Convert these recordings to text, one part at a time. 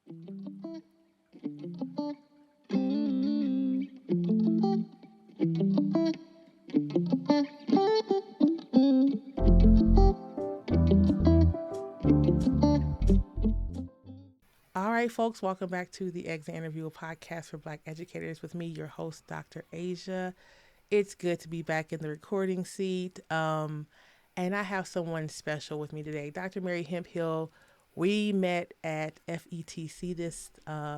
All right, folks, welcome back to the Exit Interview, a podcast for Black educators with me, your host, Dr. Asia. It's good to be back in the recording seat. And I have someone special with me today, Dr. Mary Hemphill. We met at FETC this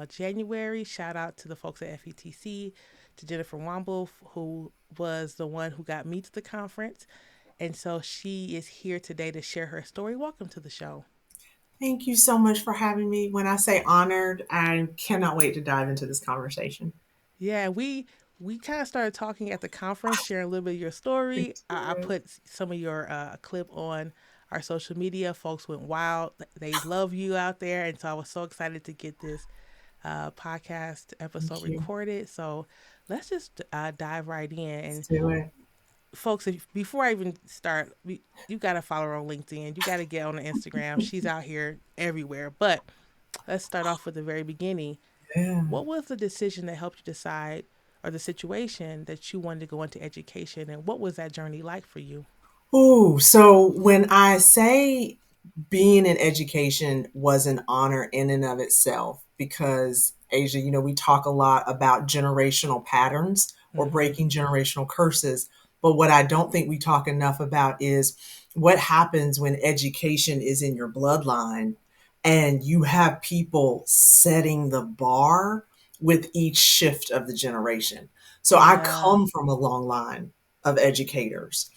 January. Shout out to the folks at FETC, to Jennifer Womble, who was the one who got me to the conference. And so she is here today to share her story. Welcome to the show. Thank you so much for having me. When I say honored, I cannot wait to dive into this conversation. Yeah, we kind of started talking at the conference, sharing a little bit of your Me story. I too. put some of your clip on our social media. Folks went wild. They love you out there, and so I was so excited to get this podcast episode Thank you. recorded. So let's just dive right in. Let's And do it. folks, before I even start, you got to follow her on LinkedIn. You got to get on the Instagram. She's out here everywhere. But let's start off with the very beginning. Yeah. What was the decision that helped you decide, or the situation that you wanted to go into education, and what was that journey like for you? Ooh, so when I say being in education was an honor in and of itself, because Asia, we talk a lot about generational patterns or Mm-hmm. breaking generational curses. But what I don't think we talk enough about is what happens when education is in your bloodline and you have people setting the bar with each shift of the generation. So I Yeah. come from a long line of educators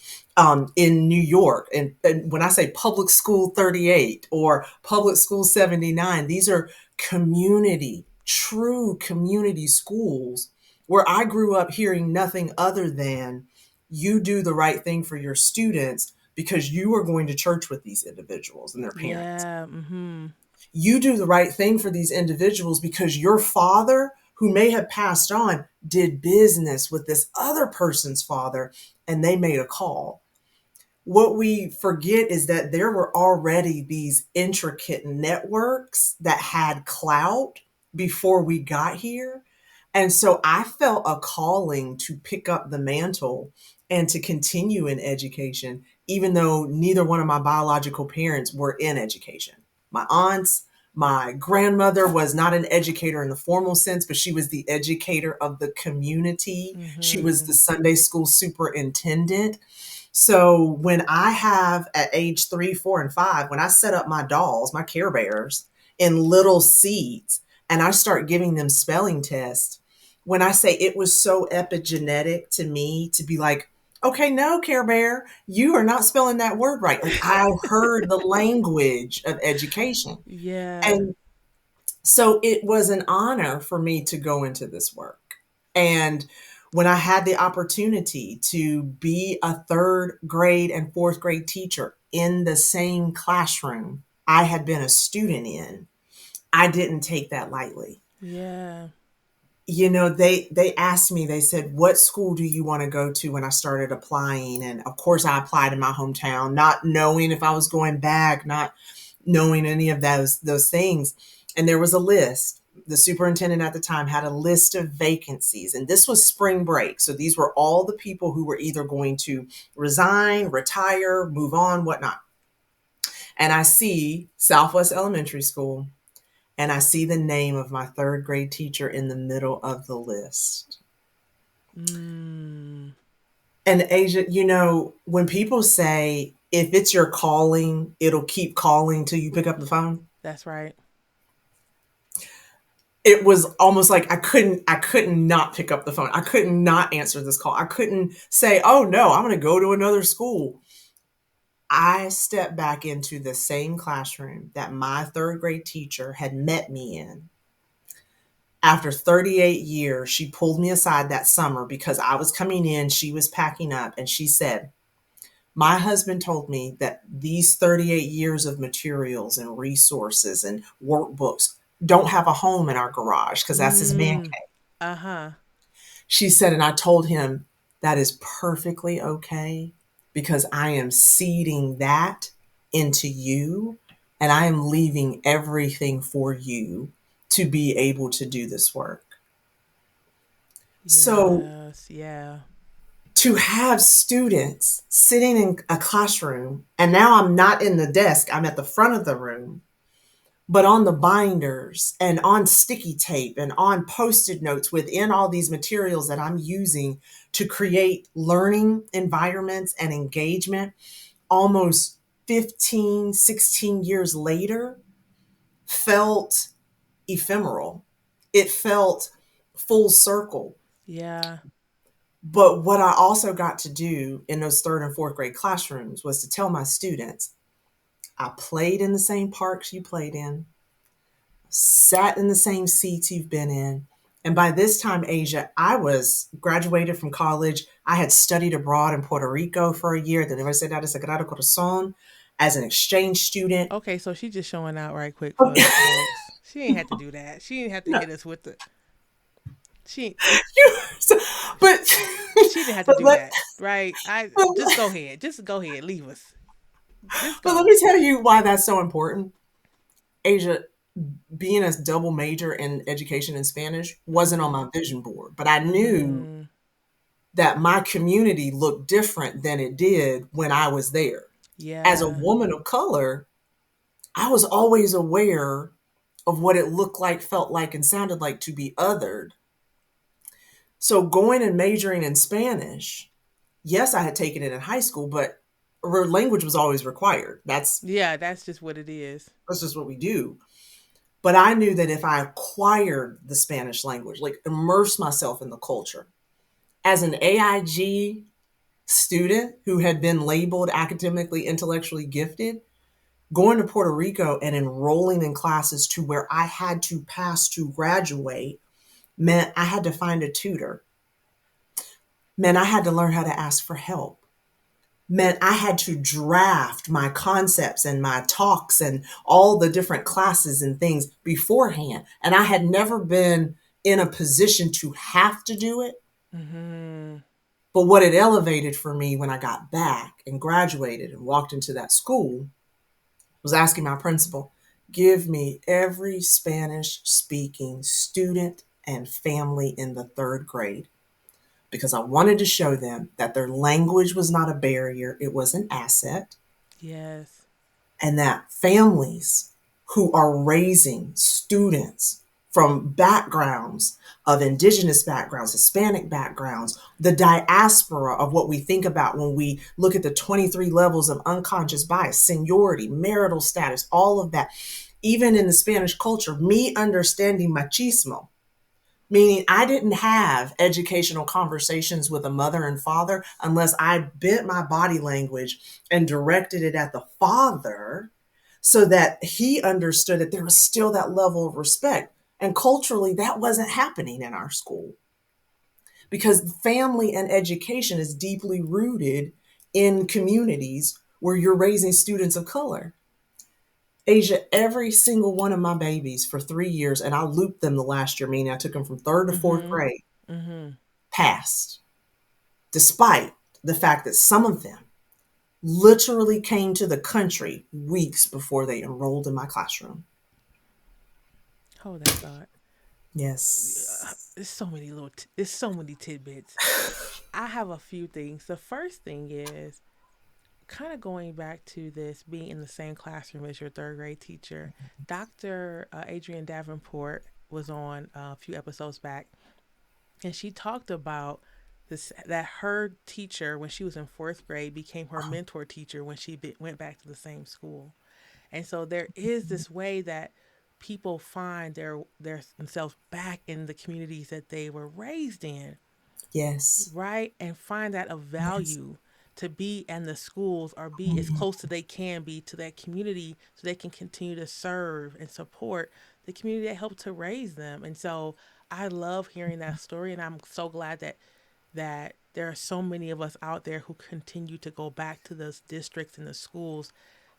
in New York. And when I say public school 38 or public school 79, these are community, true community schools where I grew up hearing nothing other than you do the right thing for your students because you are going to church with these individuals and their parents. Yeah. Mm-hmm. You do the right thing for these individuals because your father, who may have passed on, did business with this other person's father and they made a call. What we forget is that there were already these intricate networks that had clout before we got here. And so I felt a calling to pick up the mantle and to continue in education, even though neither one of my biological parents were in education. My aunts, my grandmother was not an educator in the formal sense, but she was the educator of the community. She was Mm-hmm. the Sunday school superintendent. So when I have at age 3, 4, and 5, when I set up my dolls, my Care Bears in little seats, and I start giving them spelling tests, when I say it was so epigenetic to me to be like, okay, no, Care Bear, you are not spelling that word right. Like I heard the language of education. Yeah. And so it was an honor for me to go into this work. And when I had the opportunity to be a third grade and fourth grade teacher in the same classroom I had been a student in, I didn't take that lightly. Yeah. They asked me, they said, what school do you want to go to, when I started applying? And of course I applied in my hometown, not knowing if I was going back, not knowing any of those things. And there was a list. The superintendent at the time had a list of vacancies, and this was spring break. So these were all the people who were either going to resign, retire, move on, whatnot. And I see Southwest Elementary School, and I see the name of my third grade teacher in the middle of the list. Mm. And Asia, when people say, if it's your calling, it'll keep calling till you pick up the phone. That's right. It was almost like I couldn't not pick up the phone. I couldn't not answer this call. I couldn't say, oh no, I'm going to go to another school. I stepped back into the same classroom that my third grade teacher had met me in. After 38 years, she pulled me aside that summer because I was coming in, she was packing up, and she said, my husband told me that these 38 years of materials and resources and workbooks don't have a home in our garage because that's his man Mm. cave. Uh-huh. She said, and I told him that is perfectly okay because I am seeding that into you and I am leaving everything for you to be able to do this work. So Yes. Yeah. to have students sitting in a classroom, and now I'm not in the desk, I'm at the front of the room, but on the binders and on sticky tape and on post-it notes within all these materials that I'm using to create learning environments and engagement, almost 15, 16 years later, felt ephemeral. It felt full circle. Yeah. But what I also got to do in those third and fourth grade classrooms was to tell my students, I played in the same parks you played in, sat in the same seats you've been in. And by this time, Asia, I was graduated from college. I had studied abroad in Puerto Rico for a year at the Universidad de Sagrado Corazon as an exchange student. Okay, so she just showing out right quick for the folks. She ain't had to do that. She didn't have to No, hit us with the. She so- but she didn't have to but do let that, right? I but, just go ahead. Just go ahead. Leave us. Just but let go. me tell you why that's so important. Asia, being a double major in education and Spanish wasn't on Mhm. my vision board, but I knew Mhm. that my community looked different than it did when I was there. As a Yeah. woman of color, I was always aware of what it looked like, felt like, and sounded like to be othered. So going and majoring in Spanish, yes, I had taken it in high school, but language was always required. Yeah. That's just what it is. That's just what we do. But I knew that if I acquired the Spanish language, like immerse myself in the culture, as an AIG student who had been labeled academically, intellectually gifted, going to Puerto Rico and enrolling in classes to where I had to pass to graduate meant I had to find a tutor, meant I had to learn how to ask for help, meant I had to draft my concepts and my talks and all the different classes and things beforehand. And I had never been in a position to have to do it. Mhm. But what it elevated for me when I got back and graduated and walked into that school was asking my principal, give me every Spanish speaking student and family in the third grade because I wanted to show them that their language was not a barrier, it was an asset, Yes. and that families who are raising students from backgrounds of indigenous backgrounds, Hispanic backgrounds, the diaspora of what we think about when we look at the 23 levels of unconscious bias, seniority, marital status, all of that. Even in the Spanish culture, me understanding machismo, meaning I didn't have educational conversations with a mother and father unless I bent my body language and directed it at the father so that he understood that there was still that level of respect. And culturally, that wasn't happening in our school because family and education is deeply rooted in communities where you're raising students of color. Asia, every single one of my babies for 3 years, and I looped them the last year, meaning I took them from third to fourth Mhm. grade, Mhm. passed, despite the fact that some of them literally came to the country weeks before they enrolled in my classroom. Hold that thought. Yes. There's so many there's so many tidbits. I have a few things. The first thing is kind of going back to this being in the same classroom as your third grade teacher. Dr. Adrienne Davenport was on a few episodes back, and she talked about this that her teacher when she was in fourth grade became her mentor teacher when went back to the same school. And so there is this way that people find their themselves back in the communities that they were raised in, Yes. right? And find that of Yes. value to be in the schools or be as close as they can be to that community so they can continue to serve and support the community that helped to raise them. And so I love hearing that story, and I'm so glad that there are so many of us out there who continue to go back to those districts and the schools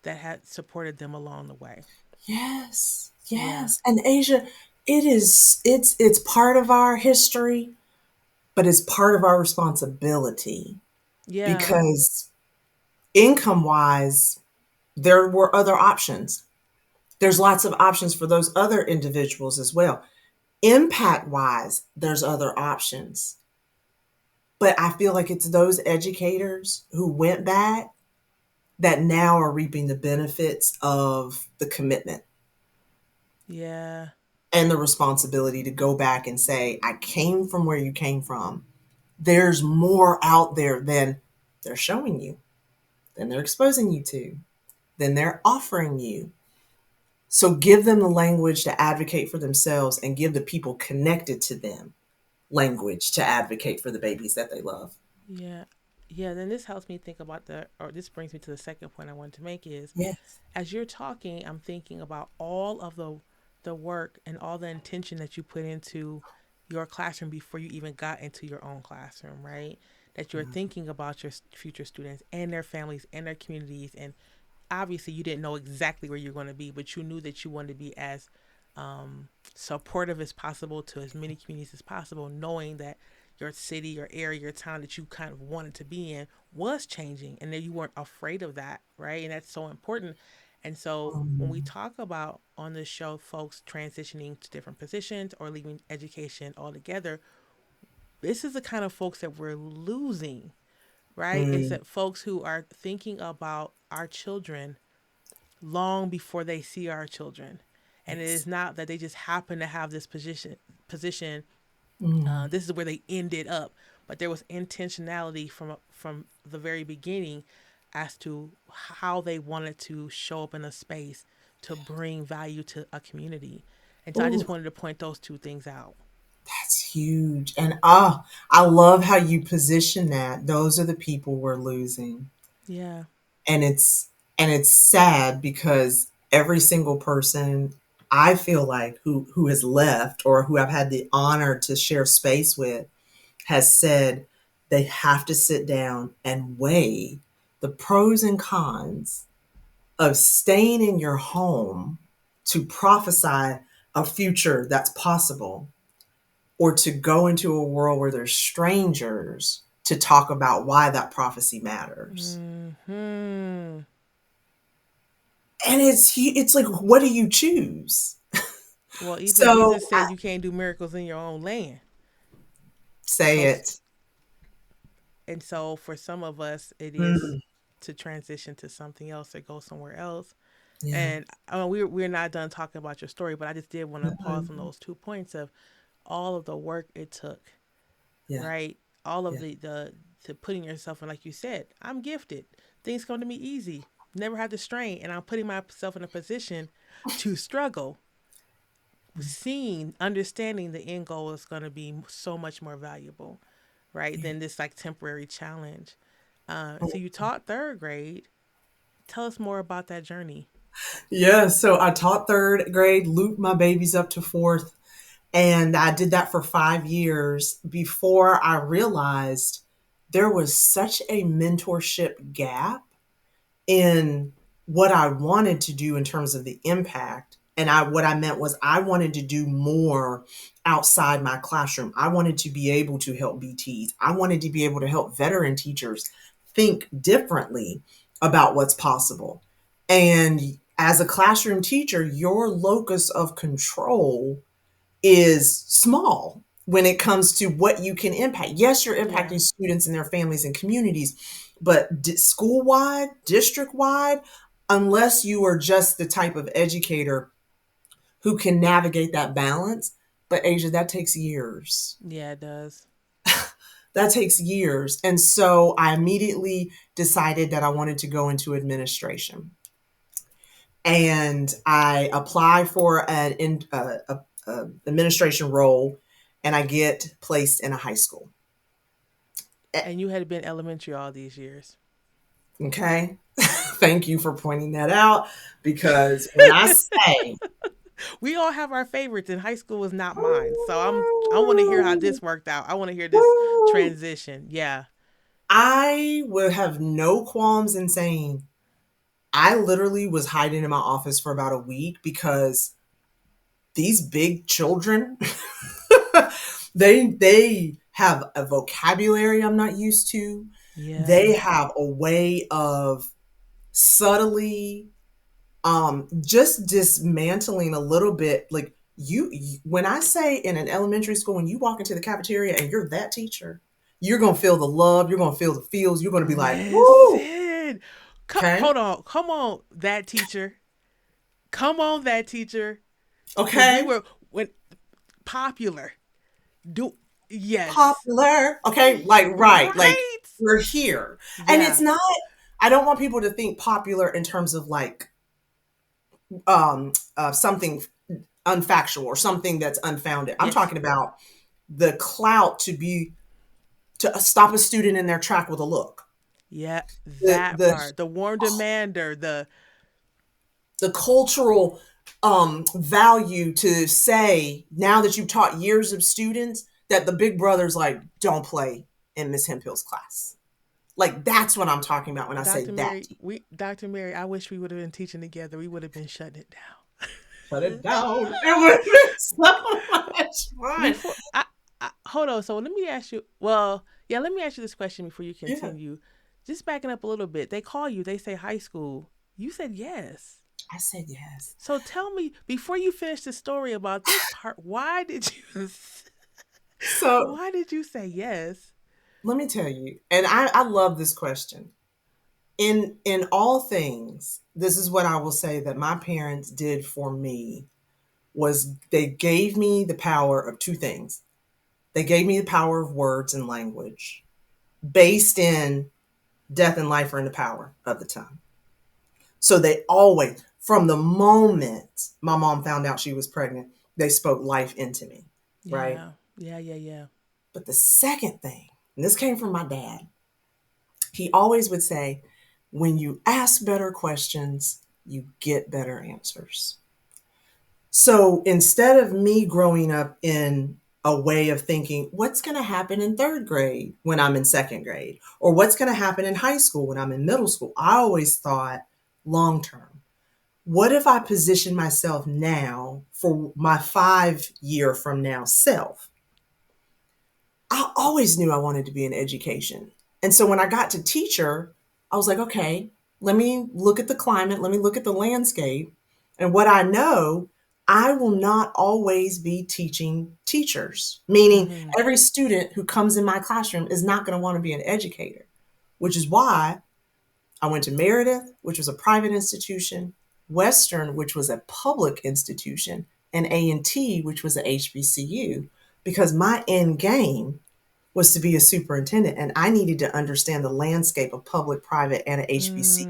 that had supported them along the way. Yes. Yeah. Yes. And Asia, it's part of our history, but it's part of our responsibility Yeah. because income wise, there were other options. There's lots of options for those other individuals as well. Impact wise, there's other options. But I feel like it's those educators who went back that now are reaping the benefits of the commitment Yeah. and the responsibility to go back and say, I came from where you came from. There's more out there than they're showing you, than they're exposing you to, than they're offering you. So give them the language to advocate for themselves and give the people connected to them language to advocate for the babies that they love. Yeah. Yeah, then this helps me think about or this brings me to the second point I wanted to make is Yes. as you're talking, I'm thinking about all of the work and all the intention that you put into your classroom before you even got into your own classroom, right? That you're thinking about your future students and their families and their communities. And obviously, you didn't know exactly where you're going to be, but you knew that you wanted to be as supportive as possible to as many communities as possible, knowing that your city, your area, your town that you kind of wanted to be in was changing and that you weren't afraid of that, right? And that's so important. And so when we Um, talk about on this show, folks transitioning to different positions or leaving education altogether, this is the kind of folks that we're losing, right? It's mm, that folks who are thinking about our children long before they see our children. And it is yes. not that they just happen to have this position. Mm, This is where they ended up, but there was intentionality from the very beginning as to how they wanted to show up in a space to bring value to a community. And so I ooh, just wanted to point those two things out. that's huge. And I love how you position that. Those are the people we're losing. Yeah. And it's sad because every single person I feel like who has left or who I've had the honor to share space with has said they have to sit down and weigh the pros and cons of staying in your home to prophesy a future that's possible or to go into a world where there's strangers to talk about why that prophecy matters. Hmm. And it's like, what do you choose? Well, even So Jesus I said you can't do miracles in your own land. say So it. and so for some of us, it is Mm, to transition to something else or go somewhere else. yeah. And I mean, we're not done talking about your story, but I just did want to pause on Mhm. those 2 points of all of the work it took, Yeah. right? All of Yeah. the to putting yourself in, like you said, I'm gifted. Things come to me easy. Never had to strain, and I'm putting myself in a position to struggle. Seeing, understanding the end goal is going to be so much more valuable, right, Yeah. than this like temporary challenge. So you taught third grade. Tell us more about that journey. Yeah. So I taught third grade, looped my babies up to fourth, and I did that for 5 years before I realized there was such a mentorship gap in what I wanted to do in terms of the impact. And what I meant was I wanted to do more outside my classroom. I wanted to be able to help BTs. I wanted to be able to help veteran teachers think differently about what's possible. And as a classroom teacher, your locus of control is small when it comes to what you can impact. Yes, you're Yeah. impacting students and their families and communities, but school wide, district wide, unless you are just the type of educator who can navigate that balance. But Asia, that takes years. Yeah, it does. That takes years. And so I immediately decided that I wanted to go into administration. And I apply for a administration role, and I get placed in a high school. And you had been elementary all these years. Okay. Thank you for pointing that out because when I say, We all have our favorites, and high school was not mine. So I want to hear how this worked out. I want to hear this transition. Yeah. I would have no qualms in saying I literally was hiding in my office for about a week because these big children, they have a vocabulary I'm not used to. They Yeah. have a way of subtly just dismantling a little bit, like when I say in an elementary school, when you walk into the cafeteria and you're that teacher, you're going to feel the love, you're going to feel the feels, you're going to be like, woo, Listen. okay, Hold on. Come on, that teacher. Come on, that teacher. Because we okay, were when popular. Do yes. popular, okay, like, right, like, Right. we're here. And it's Yeah. not, I don't want people to think popular in terms of like something unfactual or something that's unfounded. I'm Yes. talking about the clout to stop a student in their track with a look. Yeah. The That the part. The warm demander. The the cultural value to say, now that you've taught years of students, that the big brother's like, don't play in Miss Hemphill's class. Like, that's what I'm talking about when I say Dr. that. Mary. We Dr. Mary. I wish we would have been teaching together. We would have been shutting it Shut it down. down. It would have been so much fun. Before I hold on. So let me ask you. Well, yeah. Let me ask you this question before you Yeah, continue. Just backing up a little bit. They call you. They say high school. You said yes. I said yes. So tell me before you finish the story about this part. Why did you? So Why did you say yes? let me tell you, and I love this question. In all things, this is what I will say that my parents did for me was they gave me the power of two things. They gave me the power of words and language based in death and life are in the power of the tongue. So they always, from the moment my mom found out she was pregnant, they spoke life into me, right? Yeah. Yeah. Yeah. Yeah. But the second thing, and this came from my dad, he always would say, when you ask better questions, you get better answers. So instead of me growing up in a way of thinking, what's going to happen in third grade when I'm in second grade? Or what's going to happen in high school when I'm in middle school? I always thought long term. What if I position myself now for my 5 year from now self? I always knew I wanted to be in education. And so when I got to teacher, I was like, okay, let me look at the climate, let me look at the landscape. And what I know, I will not always be teaching teachers, meaning Mm-hmm. every student who comes in my classroom is not going to want to be an educator, which is why I went to Meredith, which was a private institution, Western, which was a public institution, and A&T, which was a HBCU, because my end game was to be a superintendent, and I needed to understand the landscape of public, private, and a HBCU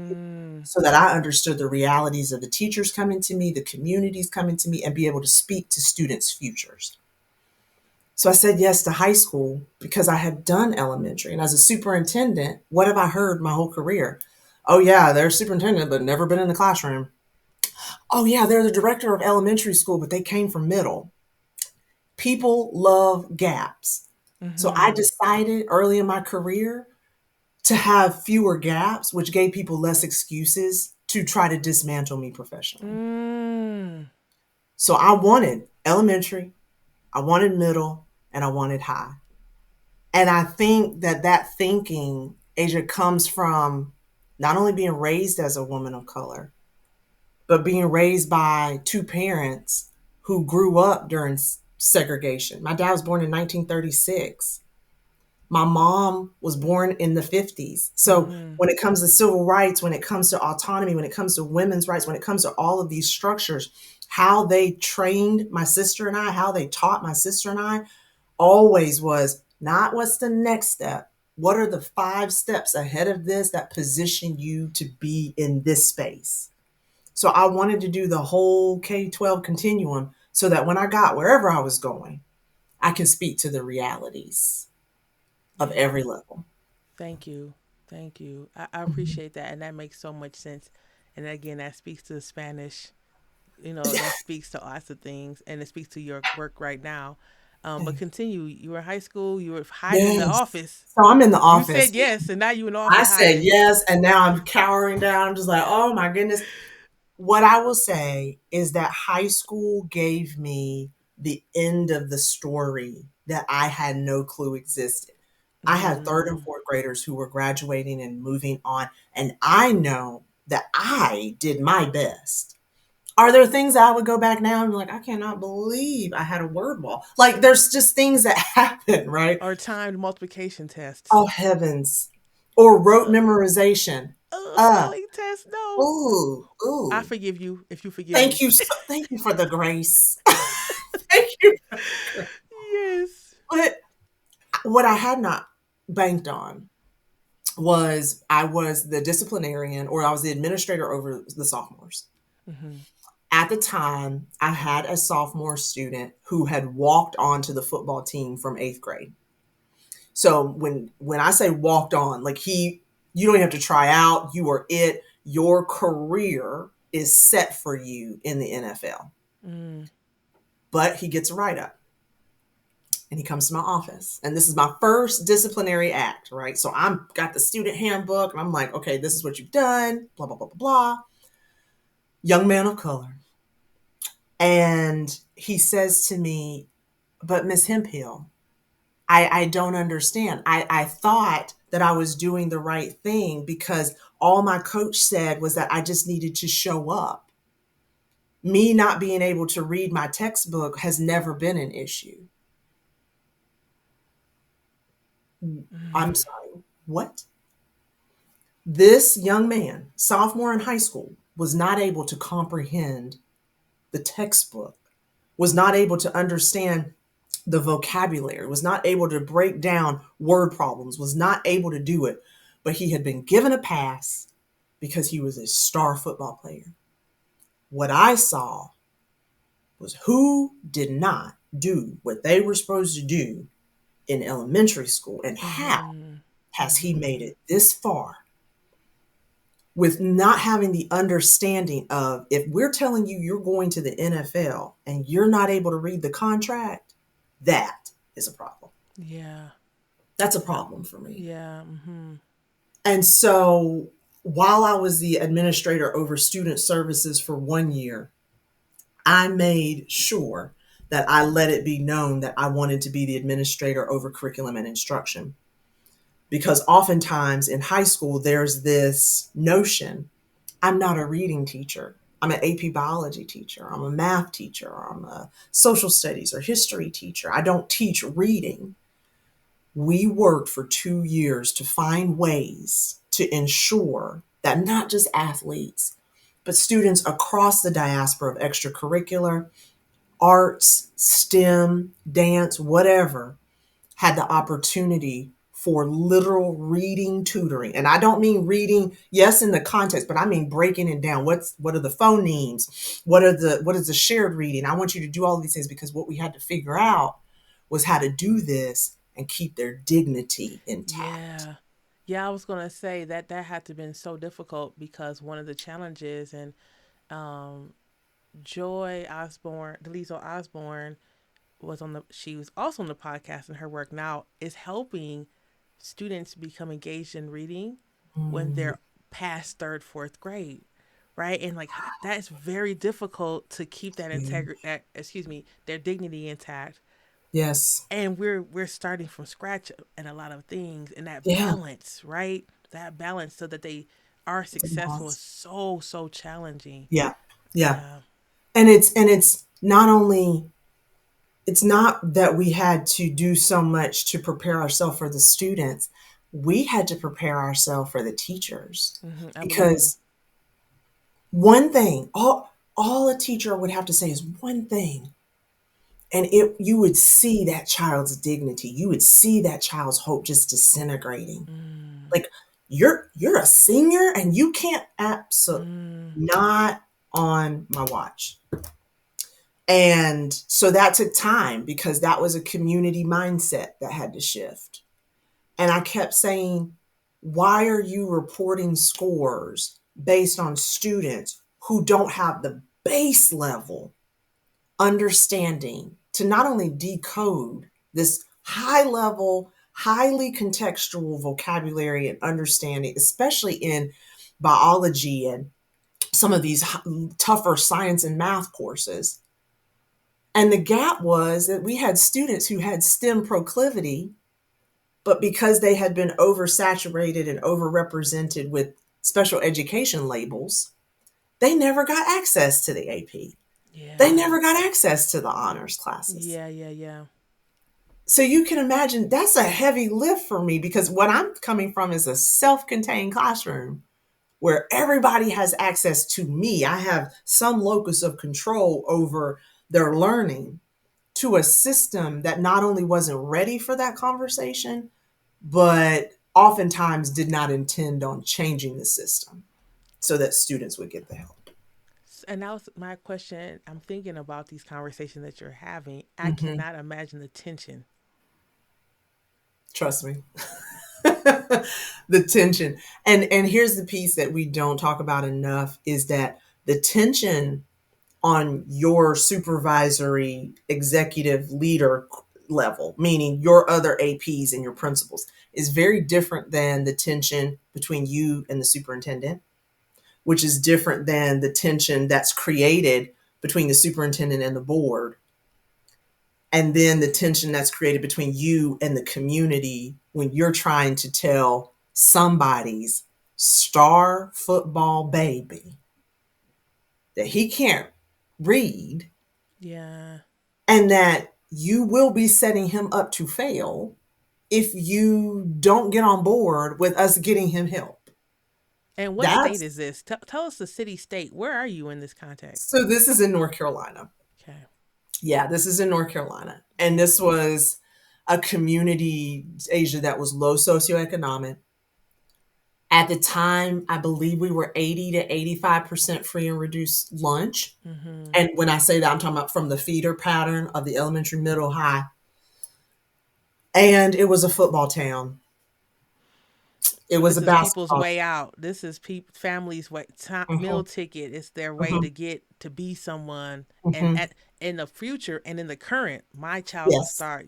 Mm. so that I understood the realities of the teachers coming to me, the communities coming to me, and be able to speak to students' futures. So I said yes to high school because I had done elementary. And as a superintendent, what have I heard my whole career? Oh, yeah, they're a superintendent, but never been in the classroom. Oh, yeah, they're the director of elementary school, but they came from middle. People love gaps. So I Mm-hmm. decided early in my career to have fewer gaps, which gave people less excuses to try to dismantle me professionally. Mm. So I wanted elementary, I wanted middle, and I wanted high. And I think that that thinking, Asia, comes from not only being raised as a woman of color, but being raised by two parents who grew up during segregation. My dad was born in 1936. My mom was born in the 50s. So Mm-hmm. when it comes to civil rights, when it comes to autonomy, when it comes to women's rights, when it comes to all of these structures, how they trained my sister and I, how they taught my sister and I, always was not what's the next step. What are the 5 steps ahead of this that position you to be in this space? So I wanted to do the whole K-12 continuum so that when I got wherever I was going, I can speak to the realities of Yeah. every level. Thank you. Thank you. I appreciate that. And that makes so much sense. And again, that speaks to the Spanish, that speaks to lots of things and it speaks to your work right now. But continue. You were in high school, you were hiding in the Yes. office. So I'm in the You office. said yes, and now you're in the I office said hiding. yes, and now I'm cowering down. I'm just like, oh my goodness. What I will say is that high school gave me the end of the story that I had no clue existed. I had third and Mm. fourth graders who were graduating and moving on, and I know that I did my best Are there things that I would go back now and be like, I cannot believe I had a word wall? Like, there's just things that happen, right? Or timed multiplication tests. Oh, heavens. Or rote Uh, memorization. Uh, spelling test. No. ooh, I ooh. forgive you if you forgive me. Thank you for the grace. Thank you for the grace. Yes. But what I had not banked on was I was the disciplinarian, or I was the administrator over the sophomores. Hmm. At the time, I had a sophomore student who had walked onto the football team from 8th grade. So when I say walked on, like you don't even have to try out, you are it. Your career is set for you in the NFL. Mm. But he gets a write up and he comes to my office. And this is my first disciplinary act, right? So I'm got the student handbook and I'm like, okay, this is what you've done, blah, blah, blah, blah, blah. Young man of color. And he says to me, but Miss Hemphill, I don't understand. I thought that I was doing the right thing because all my coach said was that I just needed to show up. Me not being able to read my textbook has never been an issue. I'm Mm. sorry, what? This young man, sophomore in high school, was not able to comprehend the textbook, was not able to understand the vocabulary, was not able to break down word problems, was not able to do it. But he had been given a pass because he was a star football player. What I saw was who did not do what they were supposed to do in elementary school, and how Mhm. has he made Mhm. it this far with not having the understanding of, if we're telling you you're going to the NFL and you're not able to read the contract, that is a problem. Yeah. That's a problem for me. Yeah. Mhm. And so while I was the administrator over student services for 1 year, I made sure that I let it be known that I wanted to be the administrator over curriculum and instruction. Because oftentimes in high school, there's this notion, I'm not a reading teacher. I'm an AP biology teacher. I'm a math teacher. I'm a social studies or history teacher. I don't teach reading. We worked for 2 years to find ways to ensure that not just athletes, but students across the diaspora of extracurricular, arts, STEM, dance, whatever, had the opportunity for literal reading tutoring. And I don't mean reading, yes, in the context, but I mean breaking it down. What are the phonemes? What is the shared reading? I want you to do all of these things because what we had to figure out was how to do this and keep their dignity intact. Yeah. Yeah, I was gonna say that that had to been so difficult because one of the challenges and um Joy Osborne, Deliso Osborne was on the she was also on the podcast, and her work now is helping students become engaged in reading when Mm, they're past third, fourth grade. Right. And like that's very difficult to keep that integrity, excuse me, their dignity intact. yes. And we're starting from scratch in a lot of things, and that Yeah. balance, right? That balance so that they are successful is so challenging. Yeah. Yeah. Yeah. And it's not only, it's not that we had to do so much to prepare ourselves for the students. We had to prepare ourselves for the teachers Hmm. I believe you. because one thing, all a teacher would have to say is one thing, and it you would see that child's dignity, you would see that child's hope just disintegrating. Mm, Like, you're a senior and you can't, absolutely mm, not on my watch. And so that took time because that was a community mindset that had to shift. And I kept saying, why are you reporting scores based on students who don't have the base level understanding to not only decode this high level, highly contextual vocabulary and understanding, especially in biology and some of these tougher science and math courses. And the gap was that we had students who had STEM proclivity, but because they had been oversaturated and overrepresented with special education labels, they never got access to the AP. They Yeah. never got access to the honors classes. Yeah, yeah, yeah. So you can imagine that's a heavy lift for me because what I'm coming from is a self contained classroom where everybody has access to me. I have some locus of control over their learning to a system that not only wasn't ready for that conversation, but oftentimes did not intend on changing the system so that students would get the help. And that was my question. I'm thinking about these conversations that you're having. I Hmm. cannot imagine the tension. Trust me. The tension. And here's the piece that we don't talk about enough is that the tension on your supervisory executive leader level, meaning your other APs and your principals, is very different than the tension between you and the superintendent, which is different than the tension that's created between the superintendent and the board, and then the tension that's created between you and the community when you're trying to tell somebody's star football baby that he can't read Yeah. and that you will be setting him up to fail if you don't get on board with us getting him help. And what state That's is this? Tell us the city, state. Where are you in this context? so this is in North Carolina. Okay. Yeah, this is in North Carolina. And this was a community, Asia, that was low socioeconomic. At the time, I believe we were 80 to 85% free and reduced lunch. Mm-hmm. And when I say that, I'm talking about from the feeder pattern of the elementary, middle, high. And it was a football town. It So was this a is people's basketball way out. This is families' way town. meal ticket. It's their way Hmm. to get to be someone. And Hmm. at in the future and in the current, my child will Yes. start.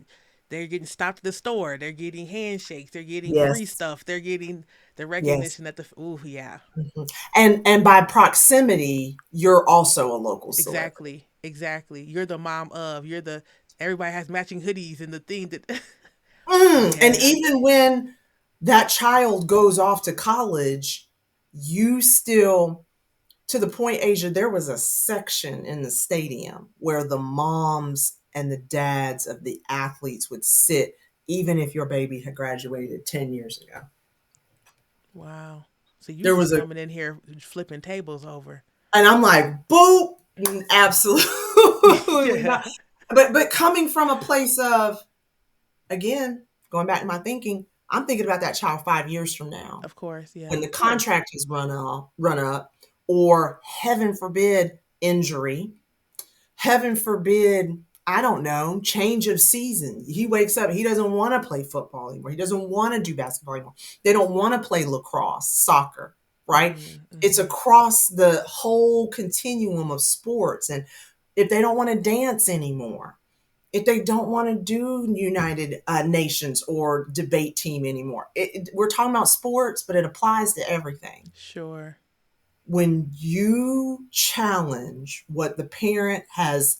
They're getting stopped at the store. They're getting handshakes. They're getting free Yes. stuff. They're getting the Yes. recognition that the yeah, Mhm. And by proximity, you're also a local celebrity. exactly, exactly. You're the mom of. You're the everybody has matching hoodies and the thing that And yeah. even when that child goes off to college, you still, to the point, Asia, there was a section in the stadium where the moms and the dads of the athletes would sit, even if your baby had graduated 10 years ago. Wow. So you There just was a, coming in here flipping tables over. and I'm like, boop, absolutely Yeah. not. But coming from a place of, again, going back to my thinking, I'm thinking about that child 5 years from now Of course, when yeah. the contract is run up, or heaven forbid, injury, heaven forbid, I don't know, change of season. He wakes up, he doesn't want to play football anymore. He doesn't want to do basketball anymore. They don't want to play lacrosse, soccer, right? Mhm. It's Mhm. across the whole continuum of sports. And if they don't want to dance anymore, if they don't want to do United Nations or debate team anymore, we're talking about sports, but it applies to everything. Sure. When you challenge what the parent has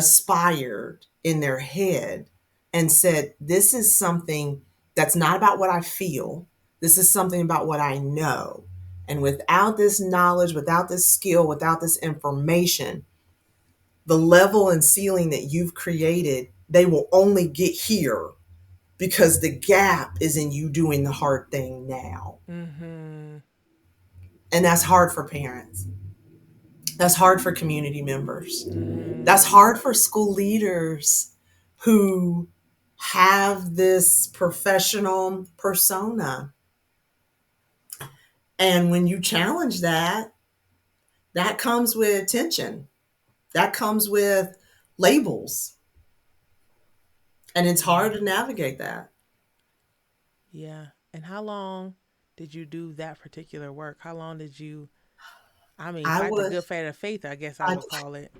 aspired in their head and said, this is something that's not about what I feel, this is something about what I know. And without this knowledge, without this skill, without this information, the level and ceiling that you've created, they will only get here because the gap is in you doing the hard thing now. Mhm. And that's hard for parents. That's hard for community members. Mhm. That's hard for school leaders who have this professional persona. And when you challenge that, that comes with tension. That comes with labels. And it's hard Yeah. to navigate that. Yeah. And how long did you do that particular work? How long did you I fight the was good fight of faith, I guess I I would call it.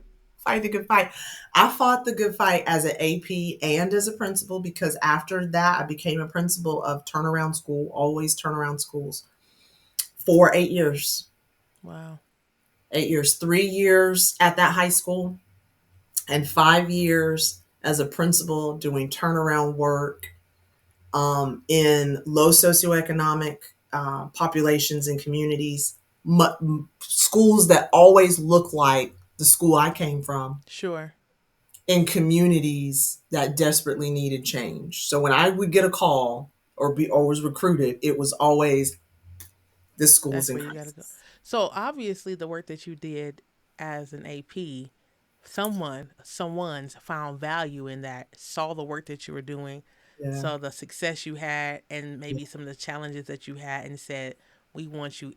fight the good fight. I fought the good fight as an AP and as a principal because after that I became a principal of turnaround school, always turnaround schools, for 8 years. Wow. 8 years, 3 years at that high school, and 5 years as a principal doing turnaround work in low socioeconomic populations and communities. schools that always look like the school I came from Sure. in communities that desperately needed change. So when I would get a call or was recruited, it was always this school's That's in where you got to go. crisis. So obviously, the work that you did as an AP, someone's found value in that, saw the work that you were doing, Yeah. saw the success you had, and Yeah. maybe some of the challenges that you had, and said, "We want you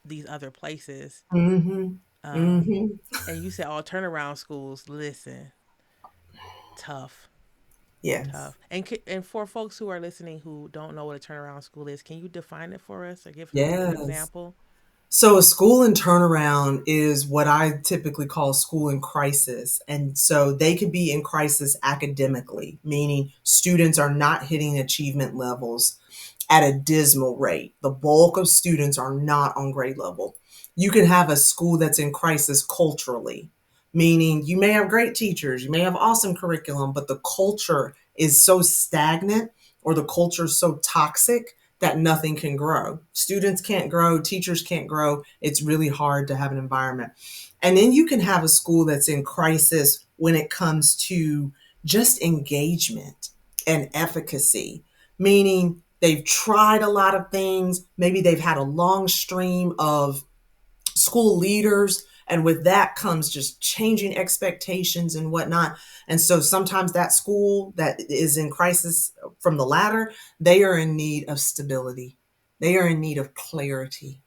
these other places." Mm-hmm. Um, Mm-hmm. and you said all turnaround schools. Listen, tough, Yes. tough. And for folks who are listening who don't know what a turnaround school is, can you define it for us or give an Yes. example? So a school in turnaround is what I typically call school in crisis. And so they could be in crisis academically, meaning students are not hitting achievement levels at a dismal rate. The bulk of students are not on grade level. You can have a school that's in crisis culturally, meaning you may have great teachers, you may have awesome curriculum, but the culture is so stagnant or the culture is so toxic that nothing can grow. Students can't grow, teachers can't grow. It's really hard to have an environment. And then you can have a school that's in crisis when it comes to just engagement and efficacy, meaning they've tried a lot of things. Maybe they've had a long stream of school leaders. And with that comes just changing expectations and whatnot. And so sometimes that school that is in crisis from the latter, they are in need of stability. They are in need of clarity.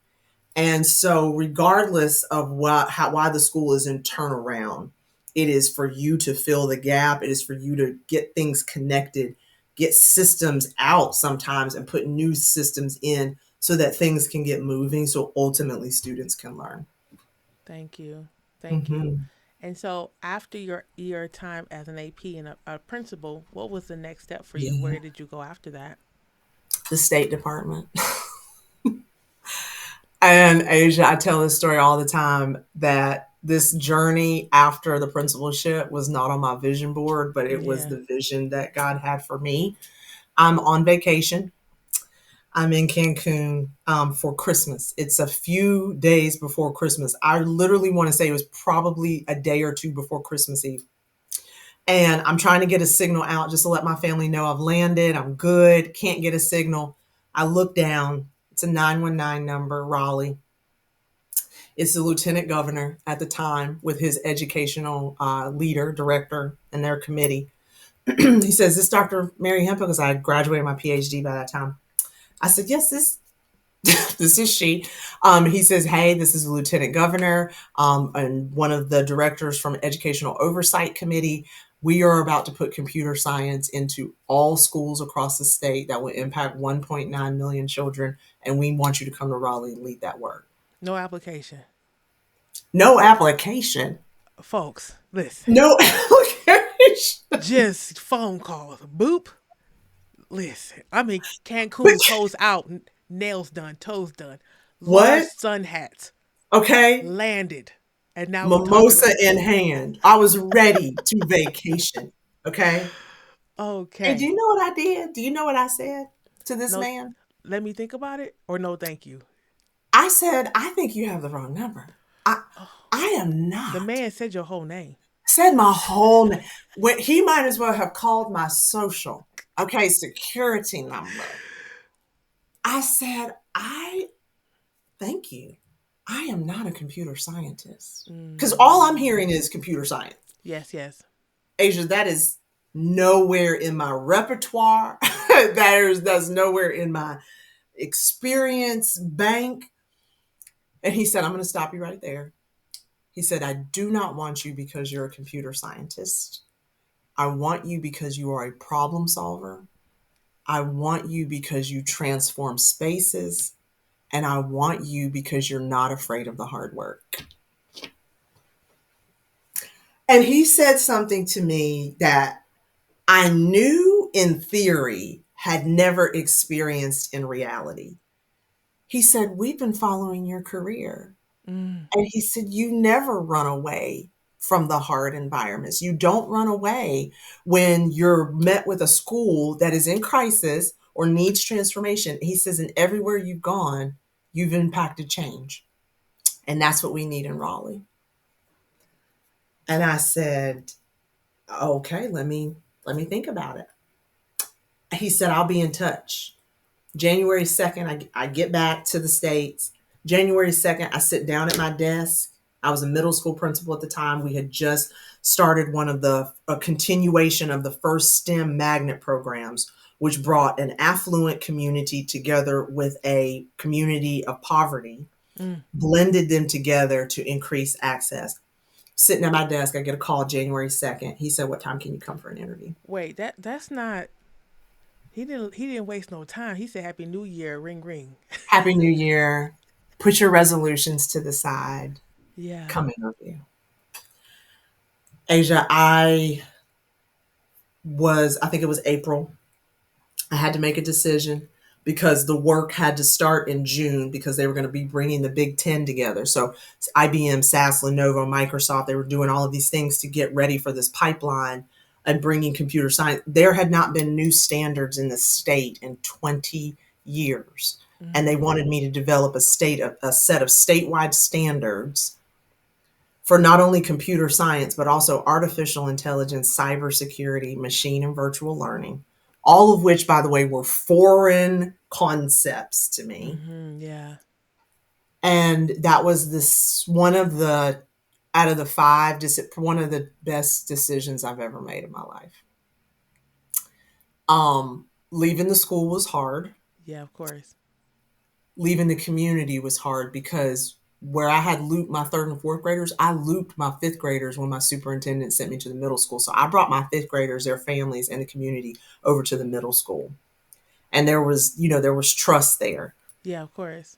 And so, regardless of why the school is in turnaround, it is for you to fill the gap. It is for you to get things connected, get systems out sometimes, and put new systems in so that things can get moving. So ultimately, students can learn. Thank you. Thank you. Hmm. And so after your time as an AP and a principal, what was the next step for you? Yeah, Where did you go after that? the State Department. And Asia, I tell this story all the time that this journey after the principalship was not on my vision board, but it was Yeah. the vision that God had for me. I'm on vacation. I'm in Cancun for Christmas. It's a few days before Christmas. I literally want to say it was probably a day or two before Christmas Eve. And I'm trying to get a signal out just to let my family know I've landed, I'm good, can't get a signal. I look down, it's a 919 number, Raleigh. It's the lieutenant governor at the time with his educational leader, director, and their committee. He says, "This Dr. Mary Hemphill," because I had graduated my PhD by that time. I said, "Yes, this is she." He says, "Hey, this is the lieutenant governor and one of the directors from Educational Oversight Committee. We are about to put computer science into all schools across the state that will impact 1.9 million children, and we want you to come to Raleigh and lead that work." No application. No application. Folks, listen. No application. Just phone calls. Boop. Listen. I'm in Cancun, Which, toes out, nails done, toes done. Large what? sun hats. Okay. Landed. And now we talking. Mimosa in hand. I was ready to vacation. Okay. And do Okay. you know what I did? Do you know what I said to this No, man? let me think about it, or no thank you. I said, "I think you have the wrong number. I Oh, I am the not." man said your whole name. Said my whole name. When he might as well have called my social, okay, security number. I said, "I thank you. I am not a computer scientist." Because all I'm Mm. hearing is computer science. Yes, yes. Asia, that is nowhere in my repertoire. That's nowhere in my experience bank. And he said, "I'm going to stop you right there." He said, "I do not want you because you're a computer scientist. I want you because you are a problem solver. I want you because you transform spaces. And I want you because you're not afraid of the hard work." And he said something to me that I knew in theory, had never experienced in reality. He said, "We've been following your career." Mm. And he said, "You never run away from the hard environments. You don't run away when you're met with a school that is in crisis or needs transformation." He says, "And everywhere you've gone, you've impacted change." And that's what we need in Raleigh. And I said, okay, let me think about it. He said, I'll be in touch. January 2nd, I get back to the States. January 2nd, I sit down at my desk. I was a middle school principal at the time. We had just started one of a continuation of the first STEM magnet programs, which brought an affluent community together with a community of poverty, Mm. blended them together to increase access. Sitting at my desk, I get a call January 2nd. He said, what time can you come for an interview? Wait, that's not. He didn't waste no time. He said Happy New Year, ring ring. Happy New Year. Put your resolutions to the side. Yeah. Come interview. Asia, I think it was April. I had to make a decision because the work had to start in June because they were going to be bringing the Big Ten together. So IBM, SAS, Lenovo, Microsoft, they were doing all of these things to get ready for this pipeline and bringing computer science. There had not been new standards in the state in 20 years. And they Mm-hmm. wanted me to develop a set of statewide standards for not only computer science, but also artificial intelligence, cybersecurity, machine and virtual learning, all of which, by the way, were foreign concepts to me. Mm-hmm. Yeah. And that was this one of the, out of the five, one of the best decisions I've ever made in my life. Leaving the school was hard. Yeah. Of course. Leaving the community was hard because where I had looped my third and fourth graders, I looped my fifth graders when my superintendent sent me to the middle school. So I brought my fifth graders, their families, and the community over to the middle school. And there was trust there. Yeah. Of course.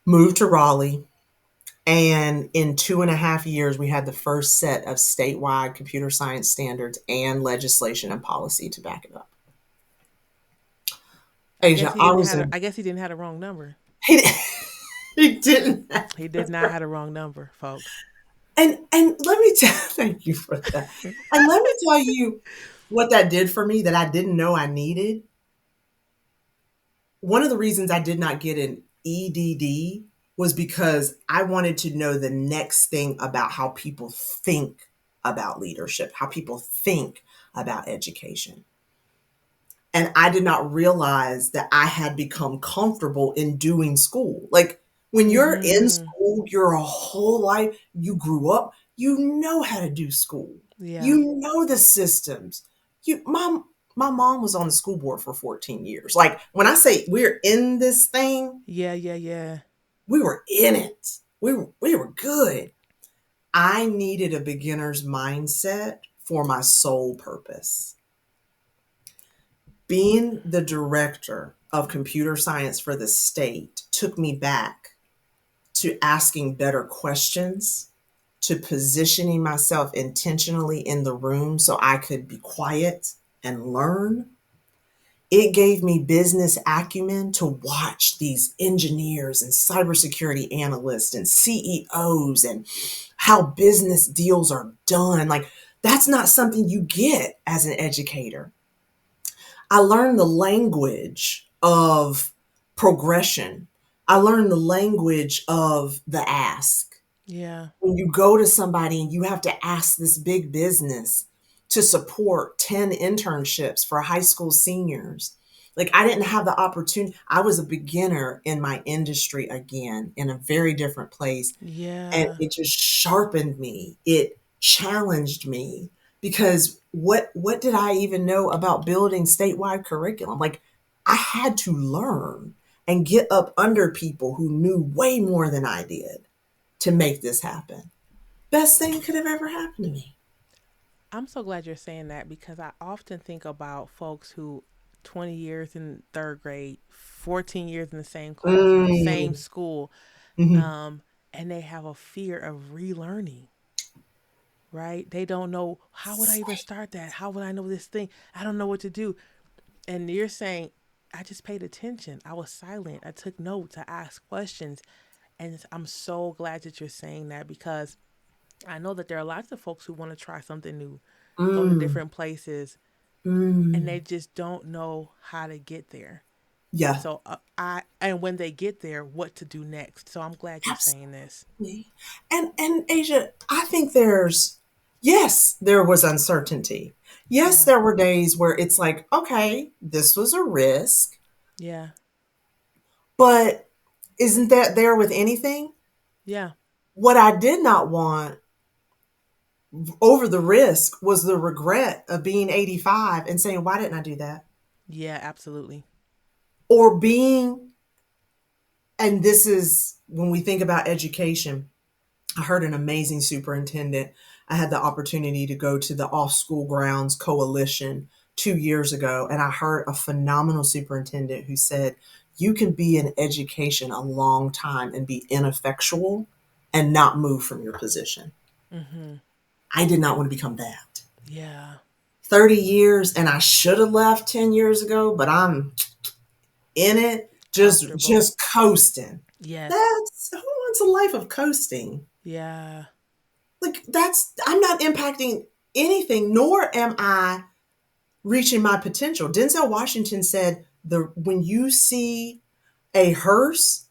Moved to Raleigh. And in 2.5 years, we had the first set of statewide computer science standards and legislation and policy to back it up. I guess Asia, he I didn't was have. in. I guess he didn't have the wrong number. He, he didn't. He did not have the wrong number, folks. And let me tell thank you for that. And let me tell you what that did for me that I didn't know I needed. One of the reasons I did not get an EDD was because I wanted to know the next thing about how people think about leadership, how people think about education. And I did not realize that I had become comfortable in doing school. Like when you're in Mm-hmm. school, your whole life, you grew up, you know how to do school. Yeah. You know the systems. My mom was on the school board for 14 years. Like when I say we're in this thing, Yeah. Yeah. Yeah. we were in it. We were good. I needed a beginner's mindset for my sole purpose. Being the director of computer science for the state took me back to asking better questions, to positioning myself intentionally in the room so I could be quiet and learn. It gave me business acumen to watch these engineers and cybersecurity analysts and CEOs and how business deals are done. Like, that's not something you get as an educator. I learned the language of progression. I learned the language of the ask. Yeah. When you go to somebody and you have to ask this big business to support 10 internships for high school seniors. Like I didn't have the opportunity. I was a beginner in my industry again in a very different place. And Yeah. it just sharpened me. It challenged me because what did I even know about building statewide curriculum? Like I had to learn and get up under people who knew way more than I did to make this happen. Best thing could have ever happened to me. I'm so glad you're saying that because I often think about folks who 20 years in third grade, 14 years in the same classroom, same Mm. school, Hmm. um, and they have a fear of relearning, right? They don't know how would I even start that? How would I know this thing? I don't know what to do. And you're saying, I just paid attention. I was silent. I took notes. I asked questions. And I'm so glad that you're saying that because I know that there are lots of folks who want to try something new, go to Mm. different places, and they Mm. just don't know how to get there. Yeah. So I and when they get there, what to do next. So I'm glad you're saying this. Absolutely. And Asia, I think there's, yes, there was uncertainty. Yes, Yeah. there were days where it's like, okay, this was a risk, Yeah. but isn't that there with anything? Yeah. What I did not want over the risk was the regret of being 85 and saying, why didn't I do that? Yeah, absolutely. Or being, and this is when we think about education, I heard an amazing superintendent. I had the opportunity to go to the Off School Grounds Coalition 2 years ago, and I heard a phenomenal superintendent who said, you can be in education a long time and be ineffectual and not move from your position. Mm-hmm. I did not want to become that. Yeah. 30 years, and I should have left 10 years ago, but I'm in it, Comfortable. just coasting. Yes. That's, who wants a life of coasting? Yeah. Like, that's, I'm not impacting anything, nor am I reaching my potential. Denzel Washington said, the when you see a hearse,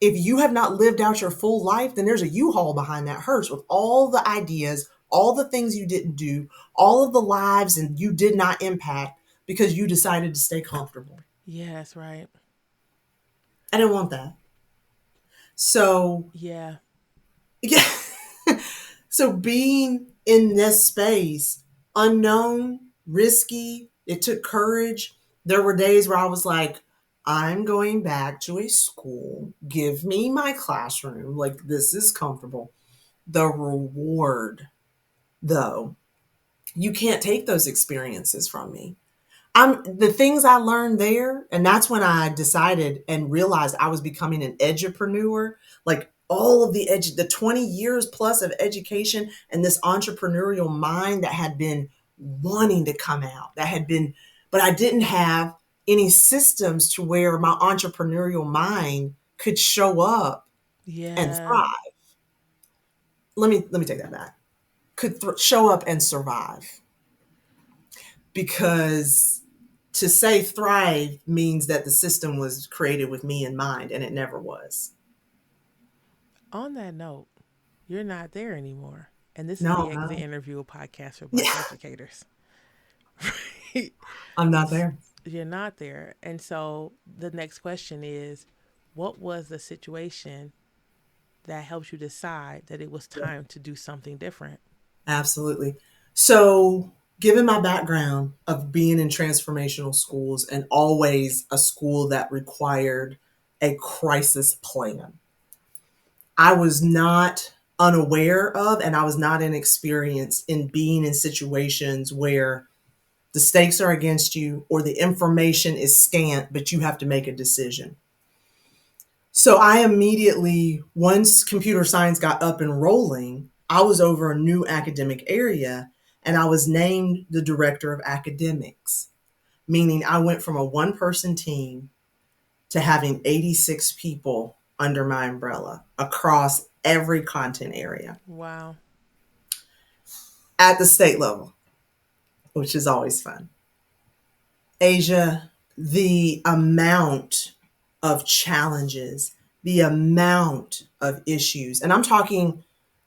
if you have not lived out your full life, then there's a U-Haul behind that hearse with all the ideas, all the things you didn't do, all of the lives and you did not impact because you decided to stay comfortable. Yeah, that's right. I didn't want that. So, Yeah. yeah. So being in this space, unknown, risky, it took courage. There were days where I was like, I'm going back to a school. Give me my classroom. Like, this is comfortable. The reward, though, you can't take those experiences from me. I'm the things I learned there, and that's when I decided and realized I was becoming an edupreneur. Like all of the 20 years plus of education and this entrepreneurial mind that had been wanting to come out, that had been, but I didn't have any systems to where my entrepreneurial mind could show up and Yeah. thrive. Let me take that back. Could show up and survive, because to say thrive means that the system was created with me in mind, and it never was. On that note, you're not there anymore. And this is No, the Exit no. Interview podcast for Black Yeah, educators. I'm not there. You're not there. And so the next question is, what was the situation that helped you decide that it was Yeah, time to do something different? absolutely. So, given my background of being in transformational schools and always a school that required a crisis plan, I was not unaware of and I was not inexperienced in being in situations where the stakes are against you or the information is scant, but you have to make a decision. So I immediately, once computer science got up and rolling, I was over a new academic area and I was named the director of academics, meaning I went from a one person team to having 86 people under my umbrella across every content area Wow. at the state level, which is always fun. Asia, the amount of challenges, the amount of issues, and I'm talking,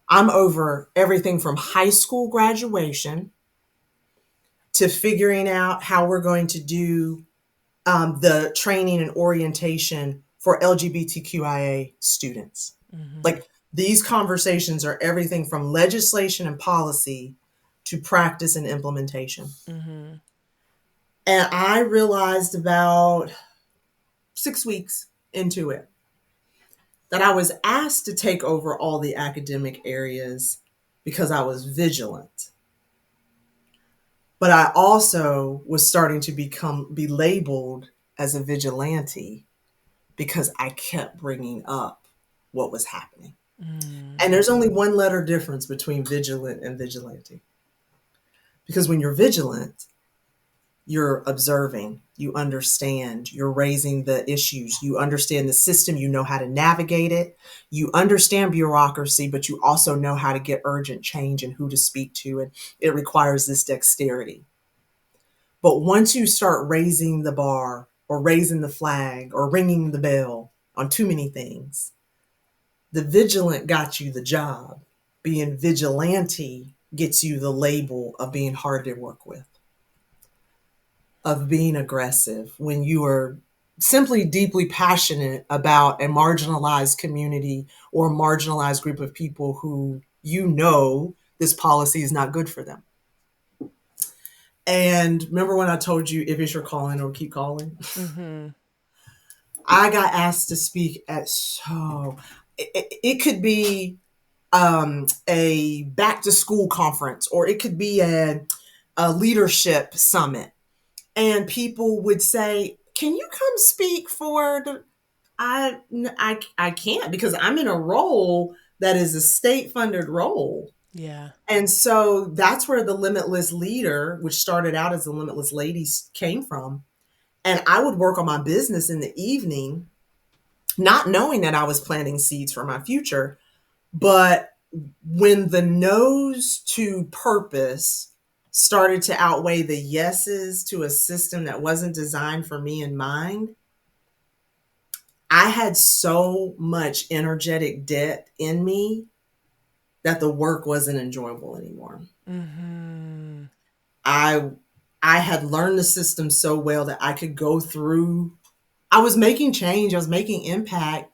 I'm over everything from high school graduation to figuring out how we're going to do the training and orientation for LGBTQIA students. Mm-hmm. Like these conversations are everything from legislation and policy to practice and implementation. Mm-hmm. And I realized about 6 weeks into it that I was asked to take over all the academic areas because I was vigilant. But I also was starting to be labeled as a vigilante because I kept bringing up what was happening. Mm. And there's only one letter difference between vigilant and vigilante. Because when you're vigilant, you're observing, you understand, you're raising the issues, you understand the system, you know how to navigate it, you understand bureaucracy, but you also know how to get urgent change and who to speak to. And it requires this dexterity. But once you start raising the bar or raising the flag or ringing the bell on too many things. The vigilant got you the job. Being vigilante gets you the label of being hard to work with, of being aggressive when you are simply deeply passionate about a marginalized community or a marginalized group of people who you know this policy is not good for them. And remember when I told you if it's your calling or keep calling? Mm-hmm. I got asked to speak at it could be a back to school conference, or it could be a leadership summit. And people would say, "Can you come speak for the?" I can't because I'm in a role that is a state funded role. Yeah. And so that's where the Limitless Leader, which started out as the Limitless Ladies, came from. And I would work on my business in the evening, not knowing that I was planting seeds for my future. But when the no's to purpose started to outweigh the yeses to a system that wasn't designed for me in mind, I had so much energetic debt in me that the work wasn't enjoyable anymore. Mm-hmm. I I had learned the system so well that I could go through. I was making change, I was making impact,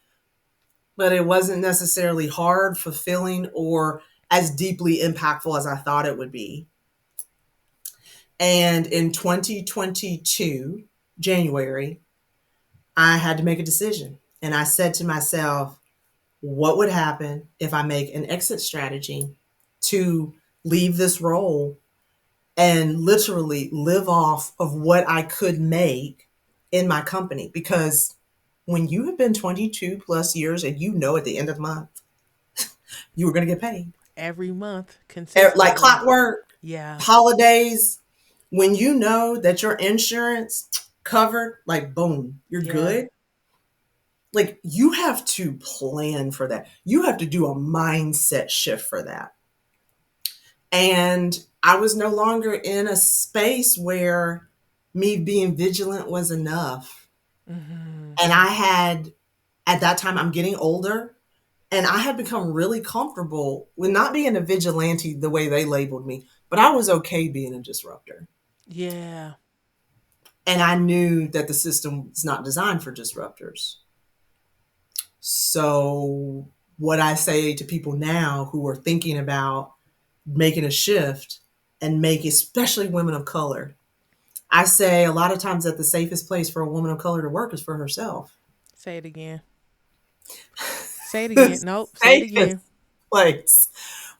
but it wasn't necessarily hard, fulfilling, or as deeply impactful as I thought it would be. And in 2022, January, I had to make a decision. And I said to myself, what would happen if I make an exit strategy to leave this role and literally live off of what I could make in my company? Because when you have been 22 plus years and you know at the end of the month you were going to get paid, Every month, like consistently. clockwork, Yeah. holidays, when you know that your insurance covered, like boom, you're Yeah. good. Like you have to plan for that. You have to do a mindset shift for that. And I was no longer in a space where me being vigilant was enough. Mm-hmm. And I had, at that time, I'm getting older, and I had become really comfortable with not being a vigilante the way they labeled me, but I was okay being a disruptor. Yeah. And I knew that the system was not designed for disruptors. So, what I say to people now who are thinking about making a shift and make, especially women of color, I say a lot of times that the safest place for a woman of color to work is for herself. Say it again. Say it The again. Nope. Say it safest again. place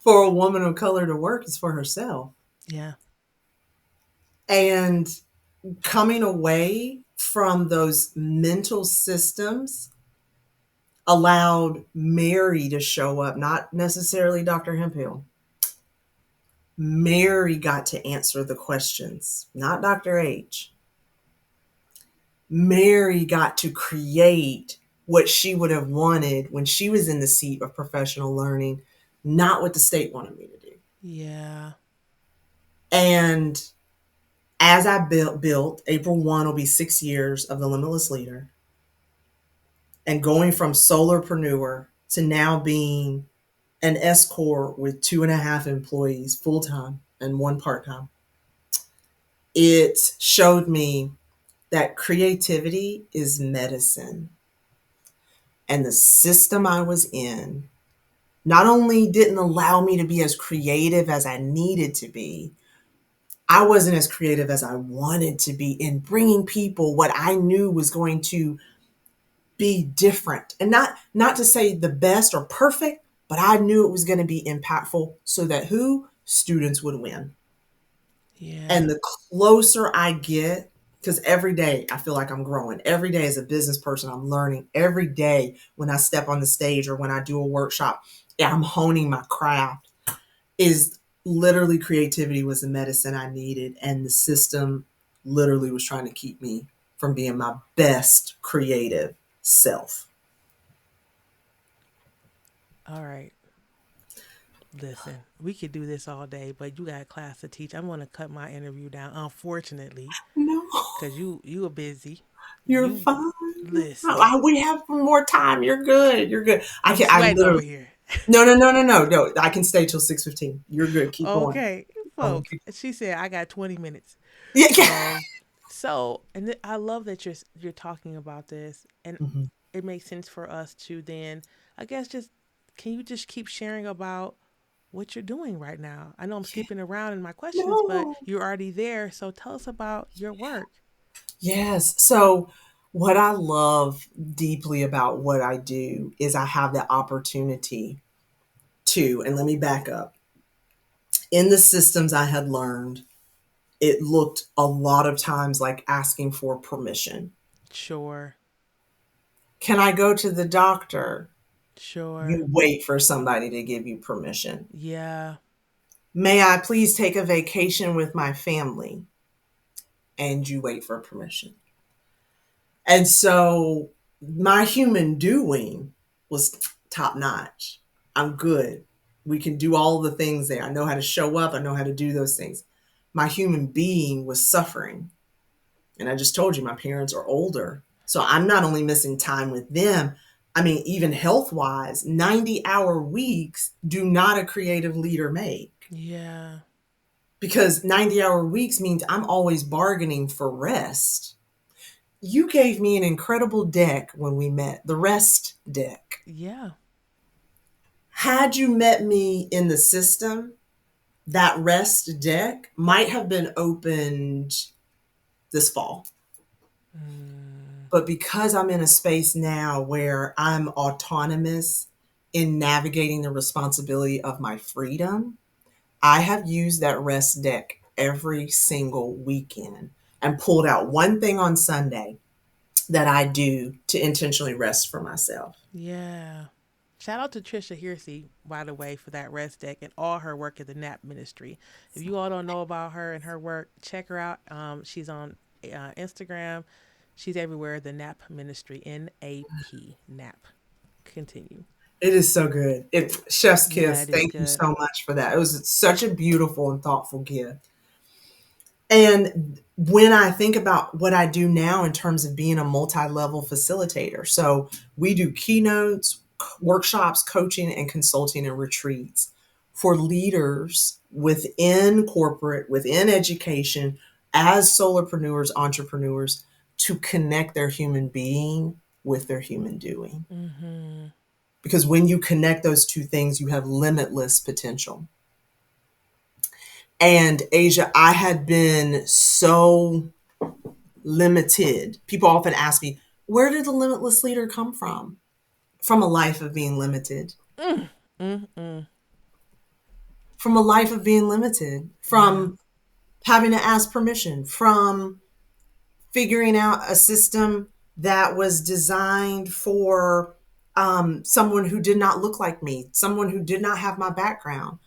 for a woman of color to work is for herself. Yeah. And coming away from those mental systems allowed Mary to show up, not necessarily Dr. Hemphill. Mary got to answer the questions, not Dr. H. Mary got to create what she would have wanted when she was in the seat of professional learning, not what the state wanted me to do. Yeah. And as I built, April 1 will be 6 years of the Limitless Leader, and going from solopreneur to now being an S Corp with 2.5 employees full time and one part time, it showed me that creativity is medicine. And the system I was in not only didn't allow me to be as creative as I needed to be, I wasn't as creative as I wanted to be in bringing people what I knew was going to be different. And not to say the best or perfect, but I knew it was going to be impactful so that who? Students would win. Yeah. And the closer I get, because every day I feel like I'm growing. Every day as a business person, I'm learning. Every day when I step on the stage or when I do a workshop, yeah, I'm honing my craft. Is literally creativity was the medicine I needed, and the system literally was trying to keep me from being my best creative self. All right. Listen, we could do this all day, but you got a class to teach. I'm going to cut my interview down, unfortunately, No. because you are busy. You're You fine. listen. We have more time. You're good. You're good. I'm I sweating over literally, here. no. I can stay till 6:15. You're good. Keep going. Okay, folks. She said I got 20 minutes. Yeah. Um, so I love that you're talking about this, and Mhm. it makes sense for us to then, I guess, just can you just keep sharing about what you're doing right now? I know I'm skipping around in my questions, but No. you're already there. So tell us about your work. Yes. So, what I love deeply about what I do is I have the opportunity to, and let me back up. In the systems I had learned, it looked a lot of times like asking for permission. Sure, Can I go to the doctor? sure, You wait for somebody to give you permission. yeah, May I please take a vacation with my family? And you wait for permission. And so my human doing was top notch. I'm good. We can do all the things there. I know how to show up. I know how to do those things. My human being was suffering. And I just told you, my parents are older. So I'm not only missing time with them, I mean, even health wise, 90-hour weeks do not a creative leader make, yeah, because 90-hour weeks means I'm always bargaining for rest. You gave me an incredible deck when we met, the rest deck. yeah. Had you met me in the system, that rest deck might have been opened this fall. Mm, But because I'm in a space now where I'm autonomous in navigating the responsibility of my freedom, I have used that rest deck every single weekend and pulled out one thing on Sunday that I do to intentionally rest for myself. yeah. Shout out to Trisha Hearsey, by the way, for that rest deck and all her work at the NAP ministry. If you all don't know about her and her work, check her out. She's on Instagram. She's everywhere. The NAP ministry, NAP, NAP. Continue. It is so good. It chef's Yeah, kiss. it is Thank you good. so much for that. It was such a beautiful and thoughtful gift. And when I think about what I do now in terms of being a multi-level facilitator, so we do keynotes, workshops, coaching, and consulting and retreats for leaders within corporate, within education, as solopreneurs, entrepreneurs, to connect their human being with their human doing. Mm-hmm. Because when you connect those two things, you have limitless potential. And Asia, I had been so limited. People often ask me, where did the limitless leader come from? From a life of being limited. Mm, mm, mm. From a life of being limited. Yeah, From having to ask permission. From figuring out a system that was designed for someone who did not look like me, someone who did not have my background.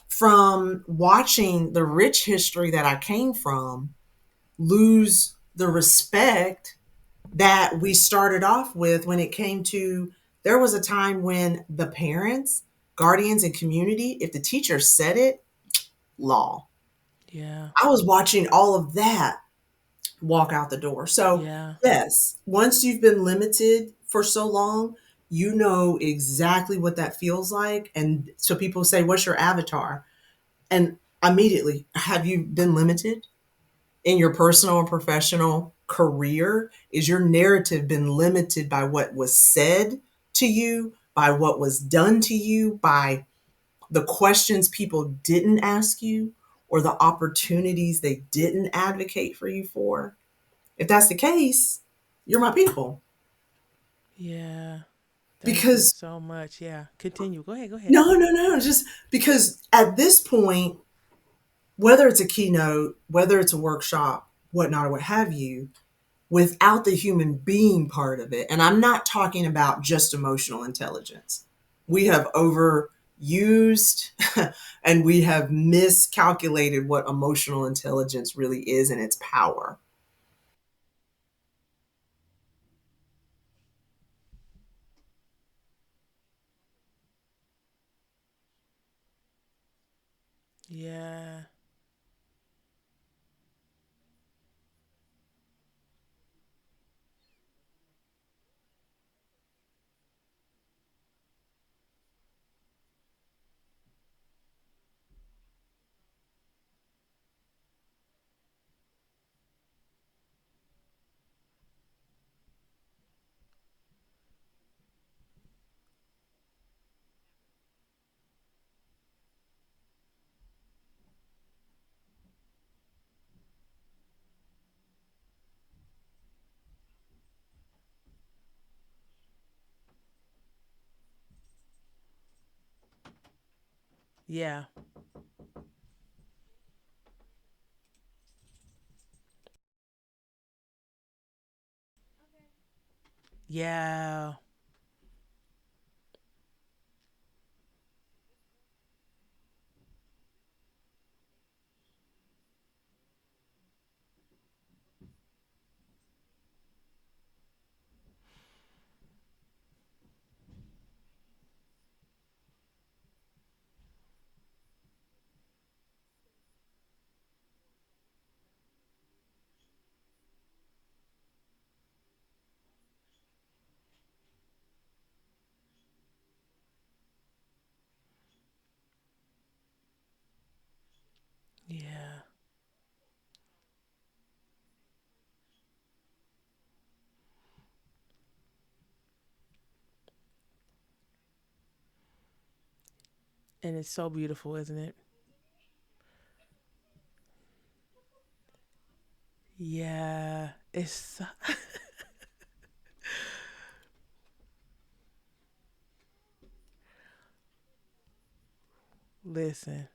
From watching the rich history that I came from lose the respect that we started off with when it came to, there was a time when the parents, guardians, and community, if the teacher said it, law. yeah, I was watching all of that walk out the door. So, yeah, yes, once you've been limited for so long, you know exactly what that feels like. And so people say, what's your avatar? And immediately, have you been limited in your personal and professional career? Is your narrative been limited by what was said to you, by what was done to you, by the questions people didn't ask you, or the opportunities they didn't advocate for you for? If that's the case, you're my people. yeah. Thank you Because so much. Yeah, continue. Go ahead. Go ahead. no, just because at this point, whether it's a keynote, whether it's a workshop, whatnot, or what have you, without the human being part of it, and I'm not talking about just emotional intelligence, we have overused and we have miscalculated what emotional intelligence really is and its power. Yeah, Yeah. Yeah. Yeah. And it's so beautiful, isn't it? Yeah. It's so- listen.